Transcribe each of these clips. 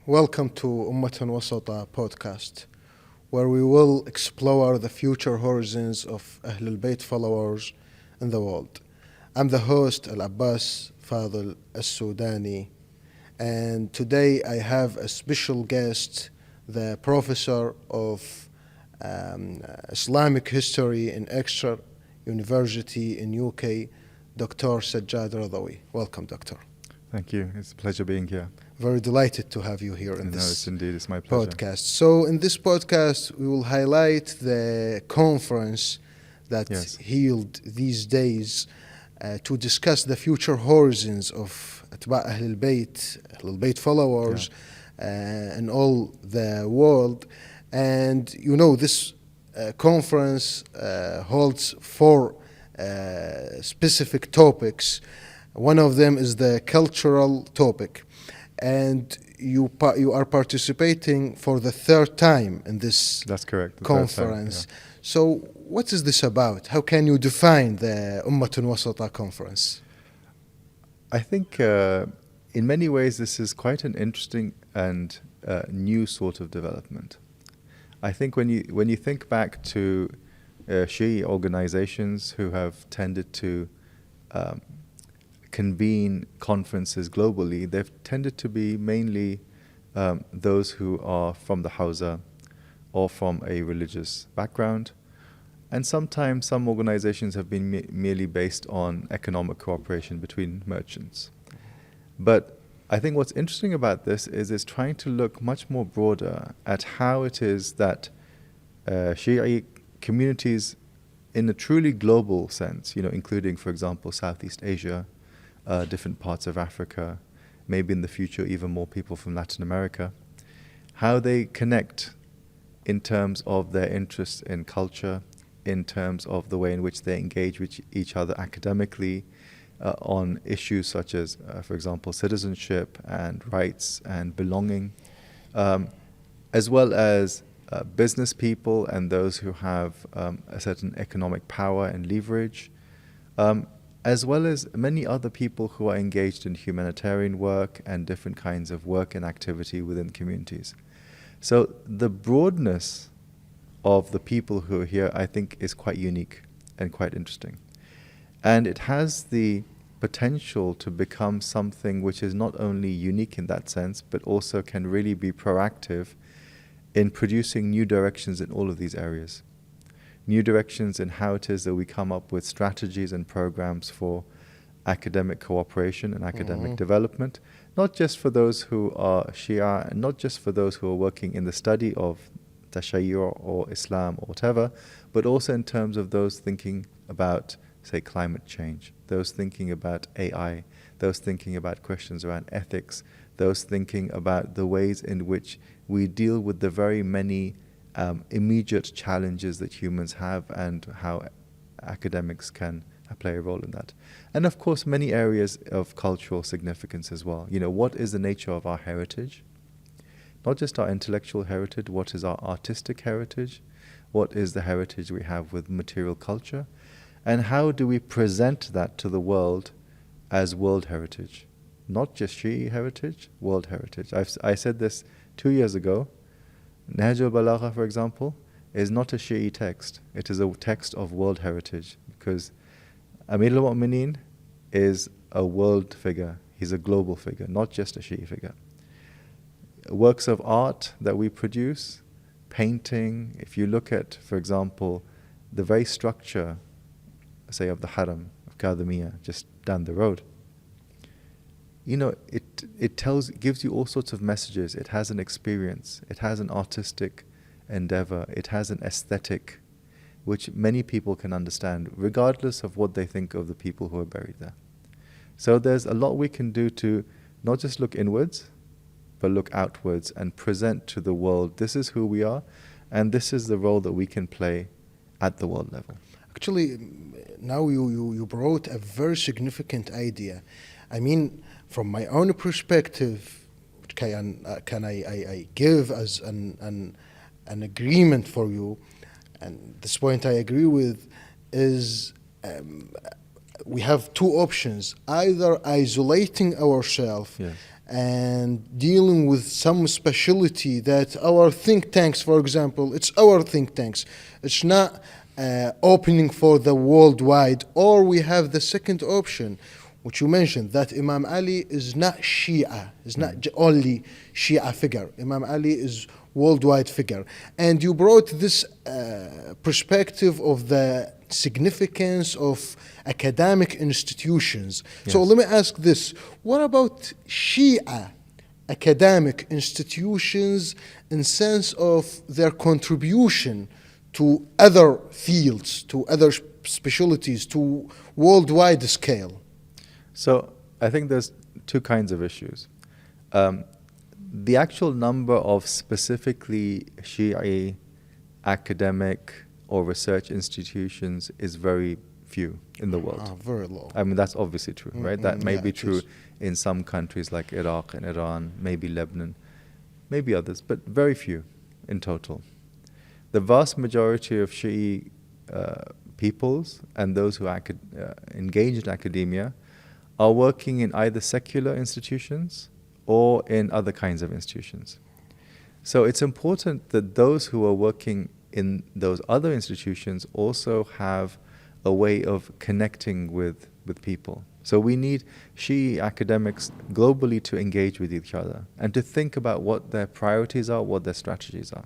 Welcome to Ummatan Wasata podcast, where we will explore the future horizons of Ahlul Bayt followers in the world. I'm the host, Al-Abbas, Fadl Al-Sudani, and today I have a special guest, the professor of Islamic history in Exeter University in UK, Dr. Sajjad Rضوي. Welcome, Doctor. Thank you. It's a pleasure being here. Very delighted to have you here in this it's my pleasure. podcast. So in this podcast, we will highlight the conference that held these days to discuss the future horizons of Atba' Ahlul Bayt followers in all the world. And you know, this conference holds four specific topics. One of them is the cultural topic, and you are participating for the third time in this That's correct, conference. So what is this about? How can you define the Ummatun Wasata conference? I think in many ways this is quite an interesting and new sort of development. I think when you think back to Shi'i organizations who have tended to convene conferences globally, they've tended to be mainly those who are from the Hausa or from a religious background. And sometimes some organizations have been merely based on economic cooperation between merchants. But I think what's interesting about this is it's trying to look much more broader at how it is that Shi'i communities in a truly global sense, including, for example, Southeast Asia, different parts of Africa, maybe in the future even more people from Latin America, how they connect in terms of their interest in culture, in terms of the way in which they engage with each other academically on issues such as, for example, citizenship and rights and belonging, as well as business people and those who have a certain economic power and leverage, as well as many other people who are engaged in humanitarian work and different kinds of work and activity within communities. So the broadness of the people who are here, I think, is quite unique and quite interesting. And it has the potential to become something which is not only unique in that sense, but also can really be proactive in producing new directions in all of these areas. New directions in how it is that we come up with strategies and programs for academic cooperation and academic development, not just for those who are Shia, and not just for those who are working in the study of Tashayyur or Islam or whatever, but also in terms of those thinking about, say, climate change, those thinking about AI, those thinking about questions around ethics, those thinking about the ways in which we deal with the very many immediate challenges that humans have and how academics can play a role in that. And of course, many areas of cultural significance as well. What is the nature of our heritage? Not just our intellectual heritage, what is our artistic heritage? What is the heritage we have with material culture? And how do we present that to the world as world heritage? Not just Shi'i heritage, world heritage. I said this 2 years ago. Nahj al-Balagha, for example, is not a Shi'i text. It is a text of world heritage because Amir al-Mu'mineen is a world figure. He's a global figure, not just a Shi'i figure. Works of art that we produce, painting, if you look at, for example, the very structure, say, of the Haram of Kadhimiya, just down the road, it gives you all sorts of messages. It has an experience. It has an artistic endeavor. It has an aesthetic, which many people can understand, regardless of what they think of the people who are buried there. So there's a lot we can do to not just look inwards, but look outwards and present to the world, this is who we are, and this is the role that we can play at the world level. Actually, now you brought a very significant idea. I mean, from my own perspective, can I give as an agreement for you, and this point I agree with, is we have two options: either isolating ourselves and dealing with some specialty that our think tanks, for example, it's our think tanks. It's not opening for the worldwide. Or we have the second option, which you mentioned, that Imam Ali is not Shia, is not only Shia figure. Imam Ali is worldwide figure. And you brought this perspective of the significance of academic institutions. Yes. So let me ask this. What about Shia academic institutions in sense of their contribution to other fields, to other specialties, to worldwide scale? So I think there's two kinds of issues. The actual number of specifically Shia academic or research institutions is very few in the world. Very low. I mean, that's obviously true, right? That may be true in some countries like Iraq and Iran, maybe Lebanon, maybe others, but very few in total. The vast majority of Shia peoples and those who engage in academia are working in either secular institutions or in other kinds of institutions. So it's important that those who are working in those other institutions also have a way of connecting with people. So we need Shia academics globally to engage with each other and to think about what their priorities are, what their strategies are.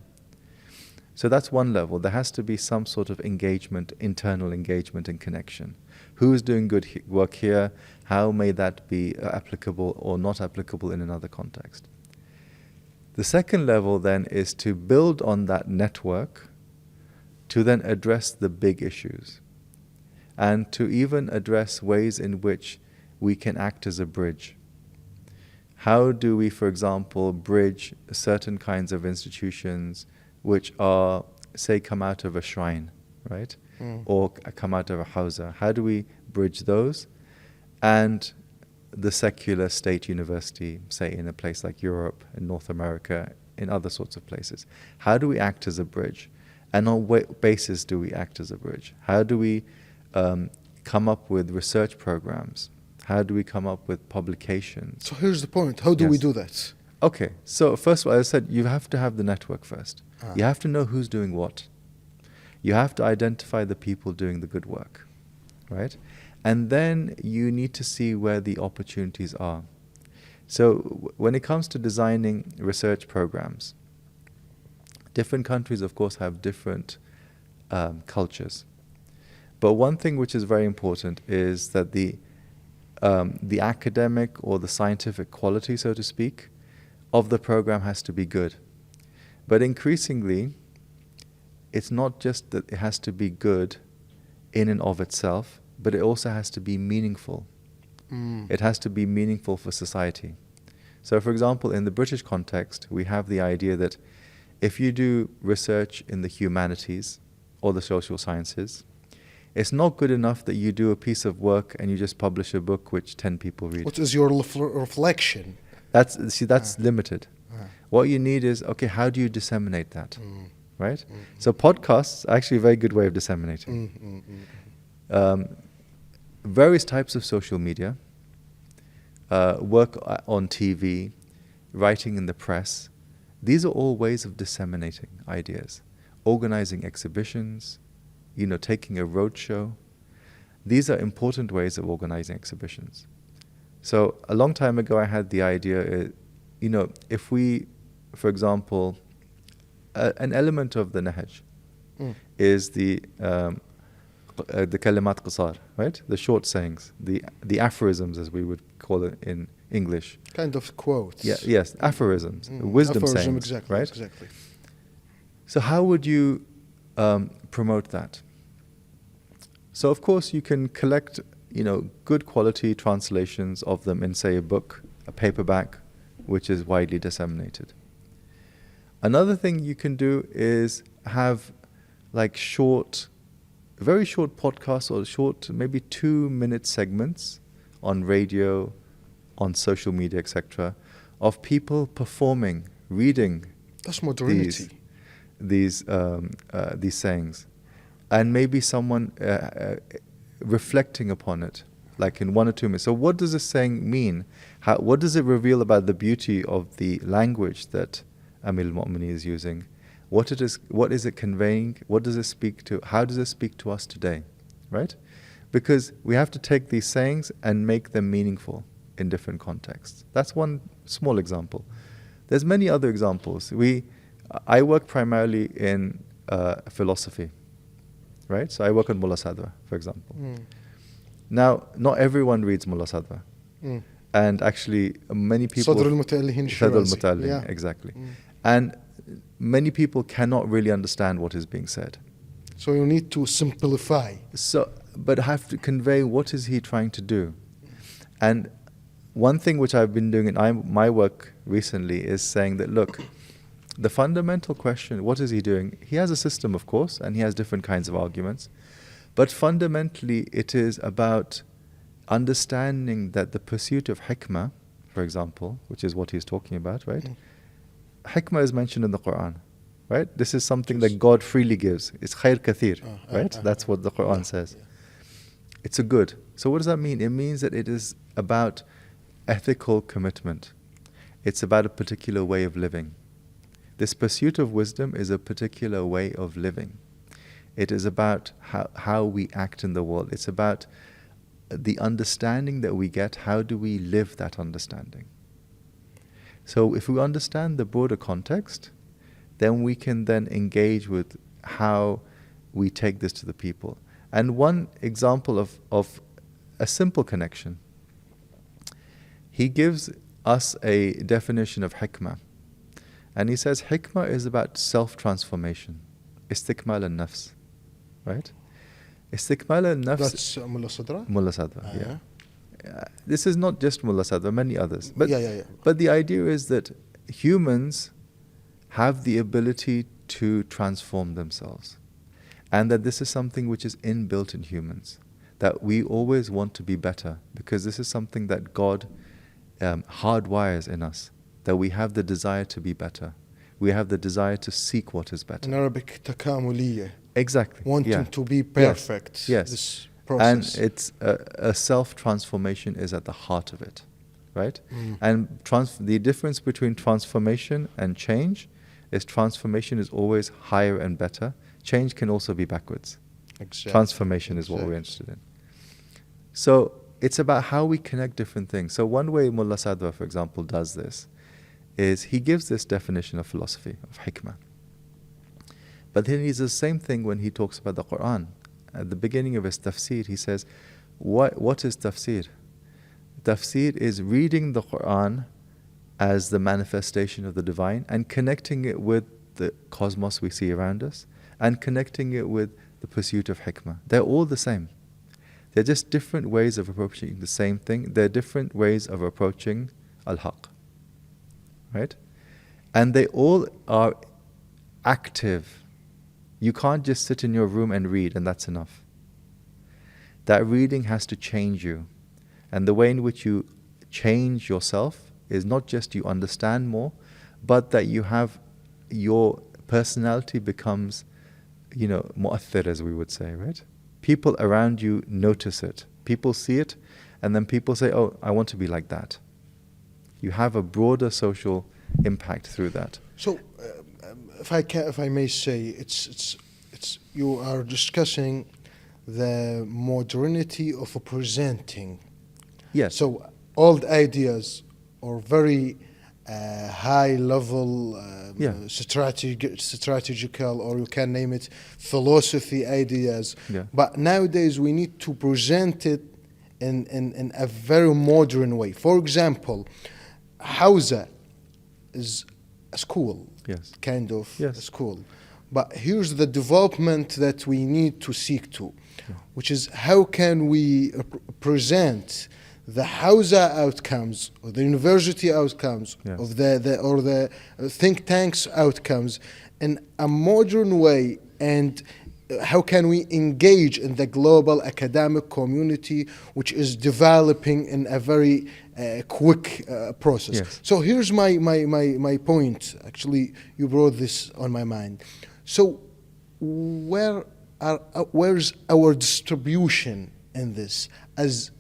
So that's one level. There has to be some sort of engagement, internal engagement and connection. Who is doing good work here? How may that be applicable or not applicable in another context? The second level then is to build on that network to then address the big issues and to even address ways in which we can act as a bridge. How do we, for example, bridge certain kinds of institutions which are, say, come out of a shrine, right? Or come out of a hawza? How do we bridge those and the secular state university, say in a place like Europe, in North America, in other sorts of places? How do we act as a bridge? And on what basis do we act as a bridge? How do we come up with research programs? How do we come up with publications? So here's the point. How do we do that? Okay, so first of all, as I said, you have to have the network first. You have to know who's doing what. You have to identify the people doing the good work, right? And then you need to see where the opportunities are. So when it comes to designing research programs, different countries, of course, have different cultures. But one thing which is very important is that the academic or the scientific quality, so to speak, of the program has to be good. But increasingly, it's not just that it has to be good in and of itself, but it also has to be meaningful. It has to be meaningful for society. So, for example, in the British context, we have the idea that if you do research in the humanities or the social sciences, it's not good enough that you do a piece of work and you just publish a book which 10 people read. What is your reflection? That's limited. What you need is, okay, how do you disseminate that? Right? So podcasts are actually a very good way of disseminating. Various types of social media, work on TV, writing in the press, these are all ways of disseminating ideas. Organizing exhibitions, taking a roadshow. These are important ways of organizing exhibitions. So a long time ago I had the idea, if we, for example, an element of the Nahj is the kalimat qasar, right? The short sayings, the aphorisms as we would call it in English. Kind of quotes. Yeah, yes, aphorisms, wisdom sayings, exactly, right? Exactly. So how would you promote that? So of course you can collect, good quality translations of them in, say, a book, a paperback, which is widely disseminated. Another thing you can do is have like very short podcasts or short, maybe 2-minute segments on radio, on social media, etc., of people performing, reading. That's modernity. These sayings, and maybe someone reflecting upon it like in 1 or 2 minutes. So what does this saying mean? What does it reveal about the beauty of the language that Amir al-Mu'minin is using? What is it conveying? What does it speak to? How does it speak to us today? Right? Because we have to take these sayings and make them meaningful in different contexts. That's one small example. There's many other examples. I work primarily in philosophy, right? So I work on Mullah Sadra, for example. Now, not everyone reads Mullah Sadra. And actually, many people... Sadr al-Muta'allihin Sadr al-Muta'allihin, exactly. And many people cannot really understand what is being said. So you need to simplify. But have to convey what is he trying to do. And one thing which I've been doing in my work recently is saying that, look, the fundamental question, what is he doing? He has a system, of course, and he has different kinds of arguments. But fundamentally, it is about understanding that the pursuit of hikmah, for example, which is what he's talking about, right? Hikmah is mentioned in the Quran, right? This is something that God freely gives. It's khair kathir, right? That's what the Quran says. It's a good. So what does that mean? It means that it is about ethical commitment. It's about a particular way of living. This pursuit of wisdom is a particular way of living. It is about how we act in the world. It's about the understanding that we get. How do we live that understanding? So if we understand the broader context, then we can then engage with how we take this to the people. And one example of a simple connection, he gives us a definition of hikmah. And he says hikmah is about self-transformation. Istikmal al-nafs. Right? Istikmal al-nafs. That's Mullah Sadra? Mullah Sadra, yeah. This is not just Mullah Sadra, many others. But, but the idea is that humans have the ability to transform themselves. And that this is something which is inbuilt in humans. That we always want to be better. Because this is something that God hardwires in us. That we have the desire to be better. We have the desire to seek what is better. In Arabic, takamuliyya. Exactly. Wanting to be perfect. Yes. This process. And it's a self-transformation is at the heart of it. Right? And the difference between transformation and change is transformation is always higher and better. Change can also be backwards. Exactly. Transformation is what we're interested in. So it's about how we connect different things. So one way Mullah Sadra, for example, does this is he gives this definition of philosophy, of hikmah. But then he does the same thing when he talks about the Quran. At the beginning of his tafsir, he says, what is tafsir? Tafsir is reading the Quran as the manifestation of the divine and connecting it with the cosmos we see around us and connecting it with the pursuit of hikmah. They're all the same. They're just different ways of approaching the same thing. They're different ways of approaching al-haq. Right? And they all are active. You can't just sit in your room and read and that's enough. That reading has to change you. And the way in which you change yourself is not just you understand more, but that you have your personality becomes, mu'athir, as we would say, right? People around you notice it. People see it, and then people say, oh, I want to be like that. You have a broader social impact through that. So, if I may say, it's you are discussing the modernity of presenting. Yes. So old ideas or very high level strategical, or you can name it philosophy ideas. Yeah. But nowadays we need to present it in a very modern way. For example, Hausa is a school, kind of a school. But here's the development that we need to seek to, which is how can we present the Hausa outcomes or the university outcomes of the think tanks outcomes in a modern way, and how can we engage in the global academic community, which is developing in a very quick process. Yes. So here's my point. Actually, you brought this on my mind. So where's our distribution in this? As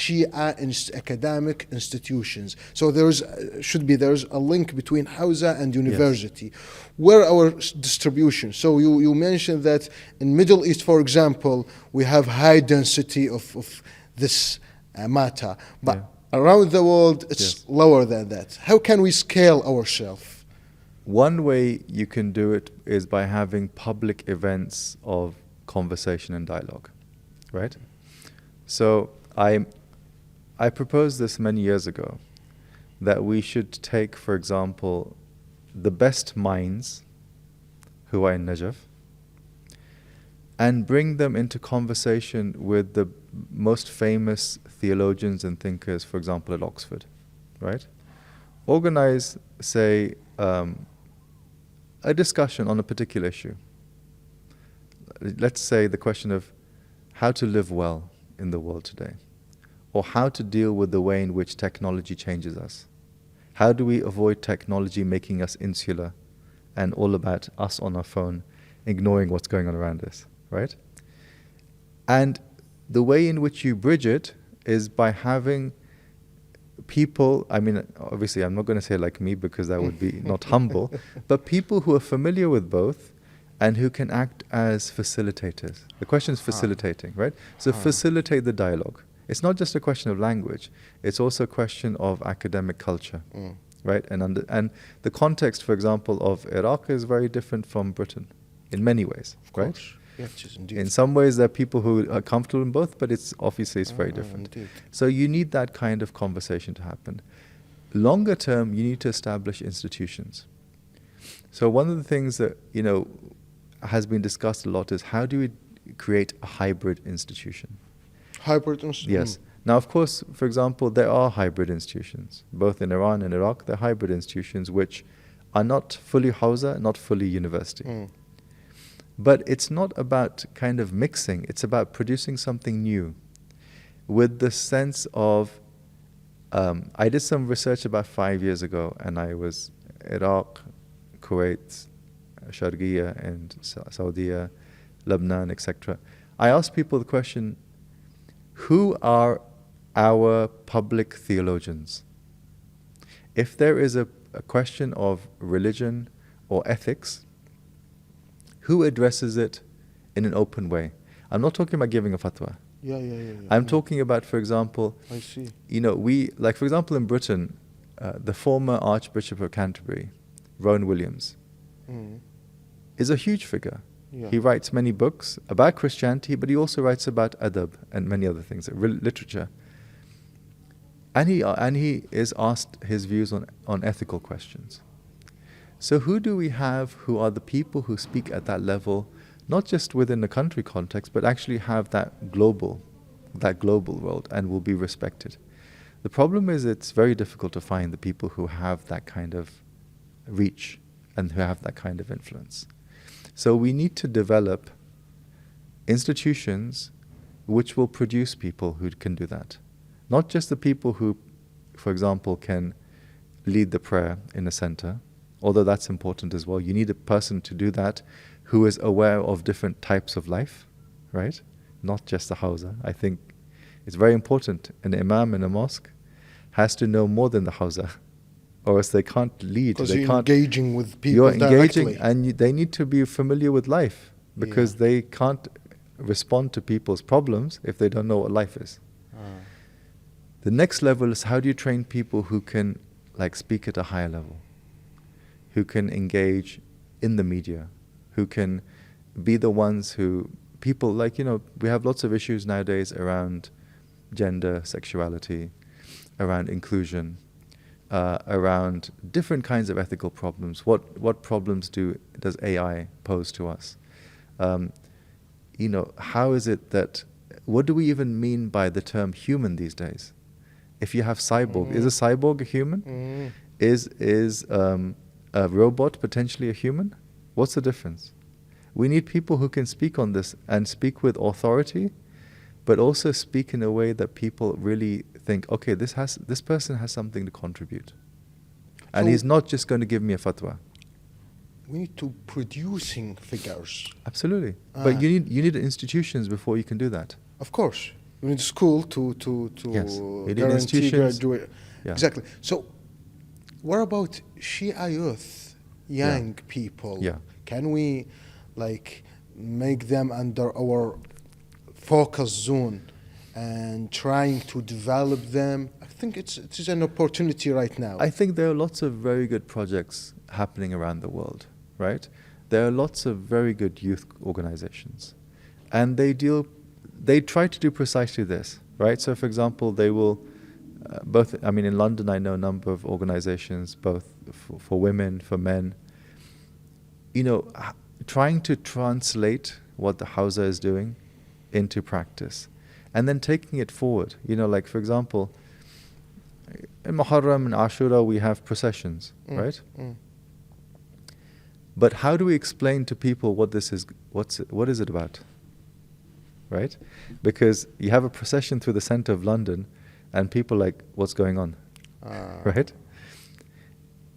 Shia academic institutions. So there's a link between Hausa and university. Yes. Where our distribution? So you mentioned that in Middle East, for example, we have high density of this matter, but around the world it's lower than that. How can we scale ourselves? One way you can do it is by having public events of conversation and dialogue, right? So I proposed this many years ago, that we should take, for example, the best minds who are in Najaf and bring them into conversation with the most famous theologians and thinkers, for example, at Oxford, right? Organize, say, a discussion on a particular issue. Let's say the question of how to live well in the world today, or how to deal with the way in which technology changes us. How do we avoid technology making us insular and all about us on our phone, ignoring what's going on around us, right? And the way in which you bridge it is by having people, I mean, obviously I'm not going to say like me because that would be not humble, but people who are familiar with both and who can act as facilitators. The question is facilitating, right? So facilitate the dialogue. It's not just a question of language, it's also a question of academic culture, right? And the context, for example, of Iraq is very different from Britain in many ways, right? Yes, indeed. In some ways, there are people who are comfortable in both, but it's very different. Indeed. So you need that kind of conversation to happen. Longer term, you need to establish institutions. So one of the things that has been discussed a lot is how do we create a hybrid institution? Hybrid institution. Yes. Now, of course, for example, there are hybrid institutions, both in Iran and Iraq. There are hybrid institutions which are not fully Hausa, not fully university. But it's not about kind of mixing, it's about producing something new with the sense of, I did some research about 5 years ago, and I was Iraq, Kuwait, Sharqiya and Saudi, Lebanon, etc. I asked people the question, who are our public theologians? If there is a question of religion or ethics, who addresses it in an open way? I'm not talking about giving a fatwa. I'm talking about, for example, I see. For example, in Britain, the former Archbishop of Canterbury, Rowan Williams, is a huge figure. He writes many books about Christianity, but he also writes about adab and many other things, literature. And he is asked his views on ethical questions. So who do we have who are the people who speak at that level, not just within the country context, but actually have that global world and will be respected? The problem is it's very difficult to find the people who have that kind of reach and who have that kind of influence. So we need to develop institutions which will produce people who can do that. Not just the people who, for example, can lead the prayer in a center, although that's important as well. You need a person to do that who is aware of different types of life, right? Not just the Hausa. I think it's very important. An imam in a mosque has to know more than the Hausa, or else they can't lead. Because you're engaging with people directly. You're engaging, and they need to be familiar with life, because they can't respond to people's problems if they don't know what life is. The next level is, how do you train people who can speak at a higher level, who can engage in the media, who can be the ones who, people we have lots of issues nowadays around gender, sexuality, around inclusion, around different kinds of ethical problems. What problems does AI pose to us? How is it that, what do we even mean by the term human these days? If you have cyborg, is a cyborg a human? Is a robot potentially a human? What's the difference? We need people who can speak on this and speak with authority, but also speak in a way that people really think, okay, this person has something to contribute. And he's not just going to give me a fatwa. We need to producing figures. Absolutely. But you need institutions before you can do that. Of course. We need school to Yes. You need guarantee institutions. graduate. Yeah. Exactly. So, what about Shia youth, young people? Yeah. Can we, like, make them under our focus zone and trying to develop them? I think it is an opportunity right now. I think there are lots of very good projects happening around the world, right? There are lots of very good youth organizations. And they try to do precisely this, right? So, for example, they will in London, I know a number of organizations, both for women, for men, trying to translate what the Hausa is doing into practice and then taking it forward. Like, for example, in Muharram and Ashura, we have processions, right? But how do we explain to people what this is? What is it about? Right? Because you have a procession through the center of London and people are like, what's going on? Right?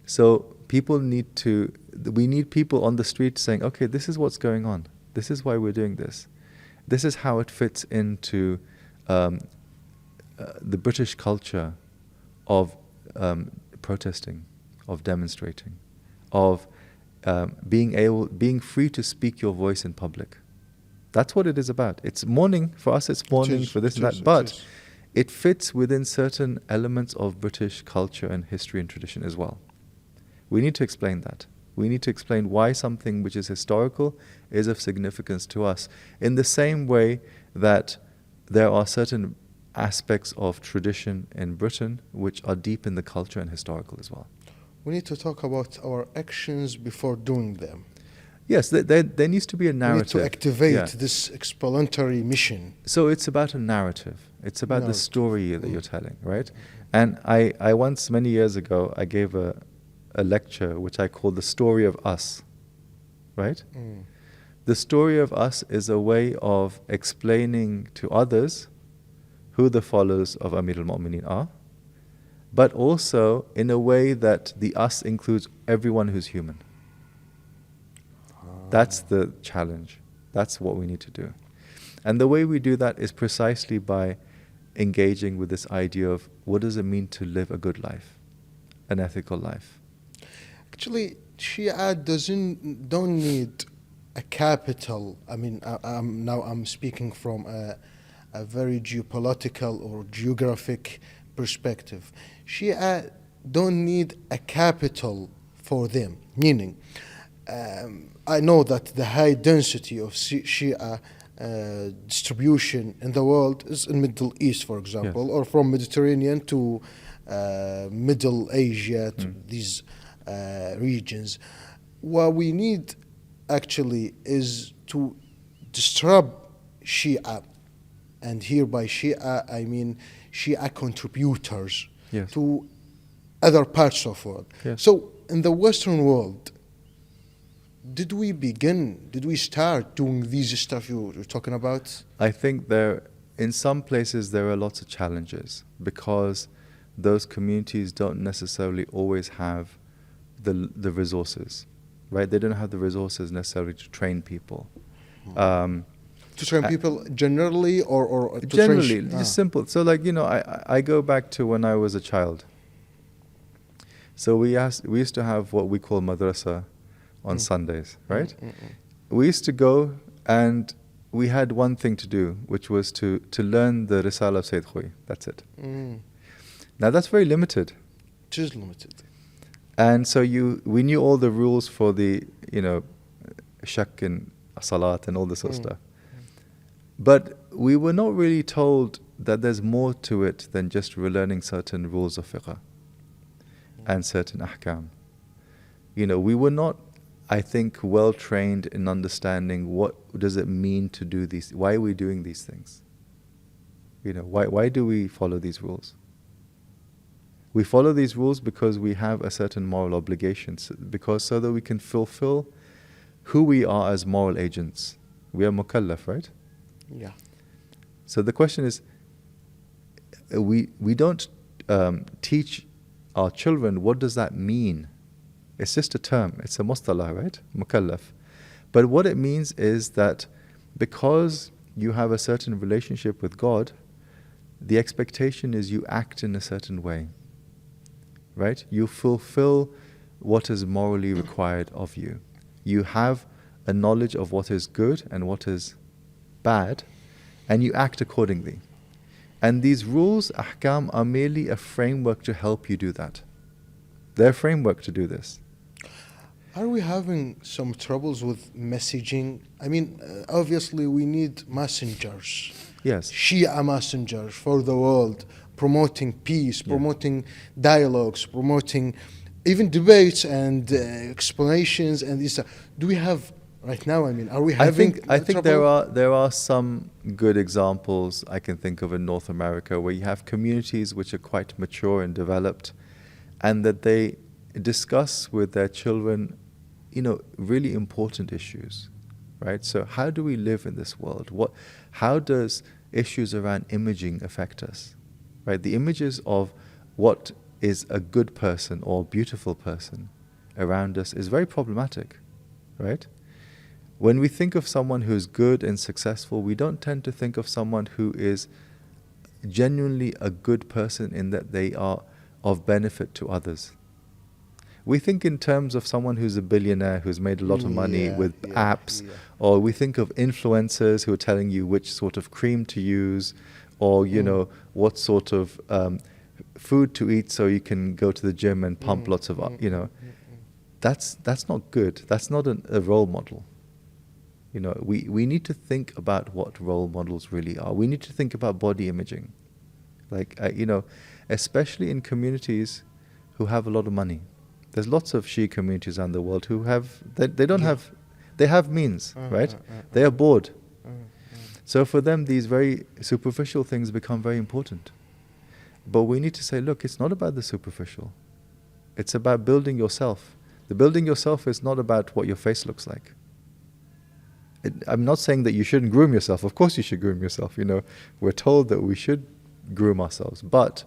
So we need people on the street saying, okay, this is what's going on. This is why we're doing this. This is how it fits into the British culture of protesting, of demonstrating, of being free to speak your voice in public. That's what it is about. It's mourning for us. It's mourning for this and that, but it fits within certain elements of British culture and history and tradition as well. We need to explain that. We need to explain why something which is historical is of significance to us. In the same way that there are certain aspects of tradition in Britain which are deep in the culture and historical as well. We need to talk about our actions before doing them. Yes, there needs to be a narrative. We need to activate this explanatory mission. So it's about a narrative. It's about the story that you're telling, right? And I once, many years ago, I gave a lecture which I called The Story of Us, right? The story of us is a way of explaining to others who the followers of Amir al-Mu'mineen are, but also in a way that the us includes everyone who's human. That's the challenge. That's what we need to do. And the way we do that is precisely by engaging with this idea of what does it mean to live a good life, an ethical life. Actually, Shia don't need a capital. I mean, I'm speaking from a very geopolitical or geographic perspective. Shia don't need a capital for them, meaning I know that the high density of Shia distribution in the world is in Middle East, for example, or from Mediterranean to Middle Asia, to these regions. What we need actually is to disrupt Shia, and here by Shia I mean Shia contributors to other parts of the world. So in the Western world, did we start doing these stuff you're talking about? I think in some places there are lots of challenges because those communities don't necessarily always have the resources, right? They don't have the resources necessarily to train people. To train people generally or to generally, train just simple. So like, I go back to when I was a child. So we used to have what we call madrasa on Sundays, right? We used to go and we had one thing to do, which was to learn the Risala of Sayyid Khoy. That's it. Now that's very limited. It is limited. And so we knew all the rules for the, shak and salat and all this sort of stuff. But we were not really told that there's more to it than just relearning certain rules of fiqh and certain ahkam. We were not, I think, well trained in understanding what does it mean to do these. Why are we doing these things? Why do we follow these rules? We follow these rules because we have a certain moral obligation, so that we can fulfill who we are as moral agents. We are mukallaf, right? Yeah. So the question is, we don't teach our children what does that mean. It's just a term. It's a mustalah, right? Mukallaf. But what it means is that because you have a certain relationship with God, the expectation is you act in a certain way, right? You fulfill what is morally required of you. You have a knowledge of what is good and what is bad, and you act accordingly. And these rules, ahkam, are merely a framework to help you do that. They're a framework to do this. Are we having some troubles with messaging? I mean, obviously we need messengers. Yes. Shia messengers for the world, promoting peace, promoting dialogues, promoting even debates and explanations and this. Do we have right now? I mean, are we having? I think there are some good examples I can think of in North America where you have communities which are quite mature and developed, and that they discuss with their children, really important issues, right? So how do we live in this world? How does issues around imaging affect us, right? The images of what is a good person or a beautiful person around us is very problematic, right? When we think of someone who's good and successful, we don't tend to think of someone who is genuinely a good person in that they are of benefit to others. We think in terms of someone who's a billionaire, who's made a lot of money with apps, or we think of influencers who are telling you which sort of cream to use, or, what sort of food to eat so you can go to the gym and pump lots of, That's not good. That's not a role model. We need to think about what role models really are. We need to think about body imaging. Especially in communities who have a lot of money. There's lots of Shia communities around the world who they have means, right? They are bored. So for them, these very superficial things become very important. But we need to say, look, it's not about the superficial. It's about building yourself. The building yourself is not about what your face looks like. I'm not saying that you shouldn't groom yourself. Of course you should groom yourself. We're told that we should groom ourselves. But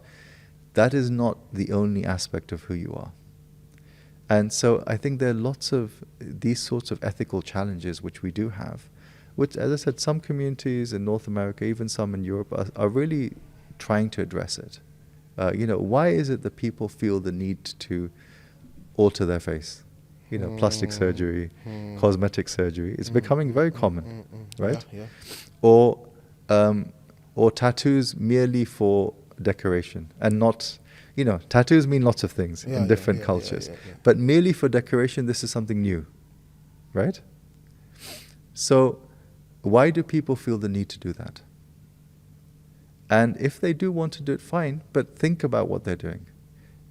that is not the only aspect of who you are. And so I think there are lots of these sorts of ethical challenges which we do have, which, as I said, some communities in North America, even some in Europe, are really trying to address it. Why is it that people feel the need to alter their face? Plastic surgery, cosmetic surgery. It's becoming very common, right? Yeah. Or tattoos merely for decoration and not... tattoos mean lots of things in different cultures. But merely for decoration, this is something new, right? So why do people feel the need to do that? And if they do want to do it, fine, but think about what they're doing.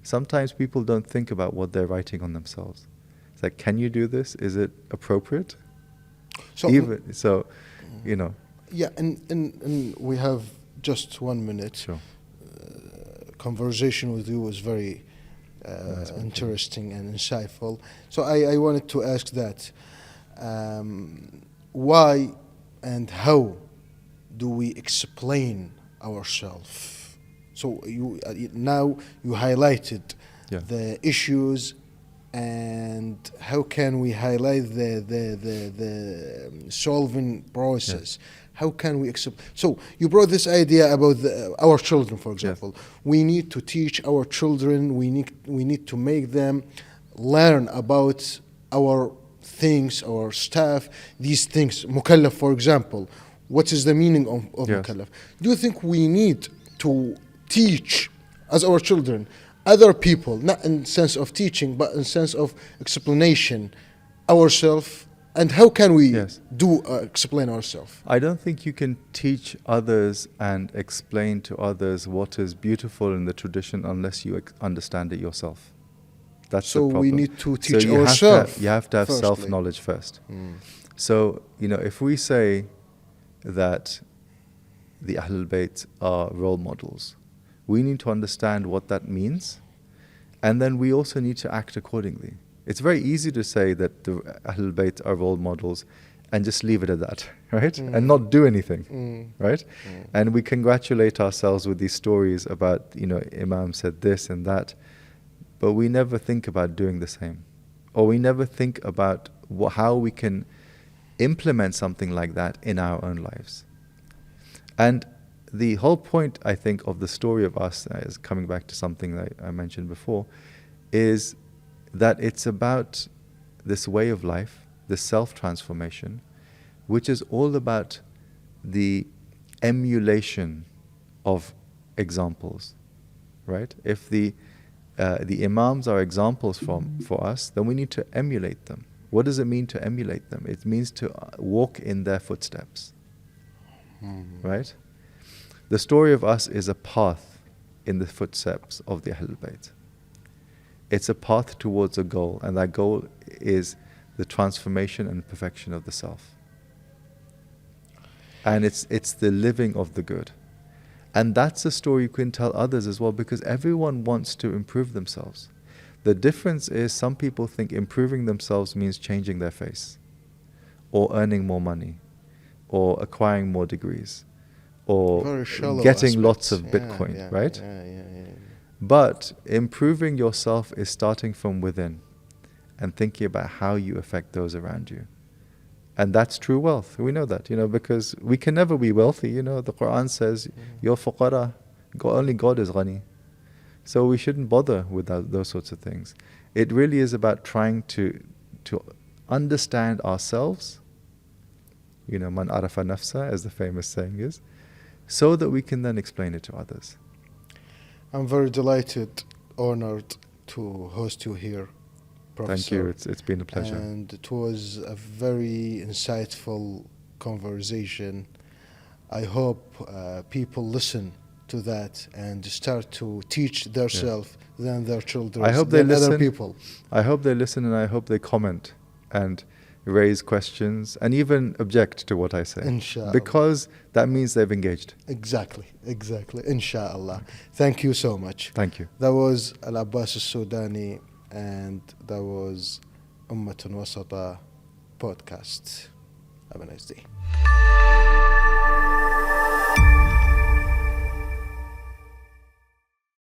Sometimes people don't think about what they're writing on themselves. It's like, can you do this? Is it appropriate? Yeah, and we have just 1 minute. Sure. Conversation with you was very interesting and insightful. So I wanted to ask that, why and how do we explain ourselves? So now you highlighted the issues, and how can we highlight the solving process? How can we accept? So you brought this idea about our children, for example. Yes. We need to teach our children. We need to make them learn about our things, our stuff, these things. Mukallaf, for example. What is the meaning of mukallaf? Do you think we need to teach, as our children, other people, not in sense of teaching, but in sense of explanation, ourselves? And how can we explain ourselves? I don't think you can teach others and explain to others what is beautiful in the tradition unless you understand it yourself. That's the problem. So we need to teach ourselves. You have to have self-knowledge first. So, if we say that the Ahlul Bayt are role models, we need to understand what that means, and then we also need to act accordingly. It's very easy to say that the Ahlul Bayt are role models and just leave it at that, right? And not do anything, right? And we congratulate ourselves with these stories about, Imam said this and that, but we never think about doing the same. Or we never think about how we can implement something like that in our own lives. And the whole point, I think, of the story of us, is coming back to something that I mentioned before, is that it's about this way of life, this self-transformation, which is all about the emulation of examples, right? If the imams are examples for us, then we need to emulate them. What does it mean to emulate them? It means to walk in their footsteps, right? The story of us is a path in the footsteps of the Ahlul Bayt. It's a path towards a goal, and that goal is the transformation and perfection of the self. And it's the living of the good. And that's a story you can tell others as well, because everyone wants to improve themselves. The difference is some people think improving themselves means changing their face, or earning more money, or acquiring more degrees, or getting lots of Bitcoin, right? But improving yourself is starting from within and thinking about how you affect those around you. And that's true wealth. We know that, because we can never be wealthy. The Quran says, you're fuqara, only God is ghani. So we shouldn't bother with those sorts of things. It really is about trying to understand ourselves, man arafa nafsa, as the famous saying is, so that we can then explain it to others. I'm very delighted, honored to host you here, Professor. Thank you. It's been a pleasure. And it was a very insightful conversation. I hope people listen to that and start to teach themselves, then their children, I hope they listen. Other people. I hope they listen, and I hope they comment and raise questions and even object to what I say. Inshallah. Because that means they've engaged. Exactly. Inshallah. Thank you so much. Thank you. That was Al-Abbas Al-Sudani, and that was Ummatun Wasata podcast. Have a nice day.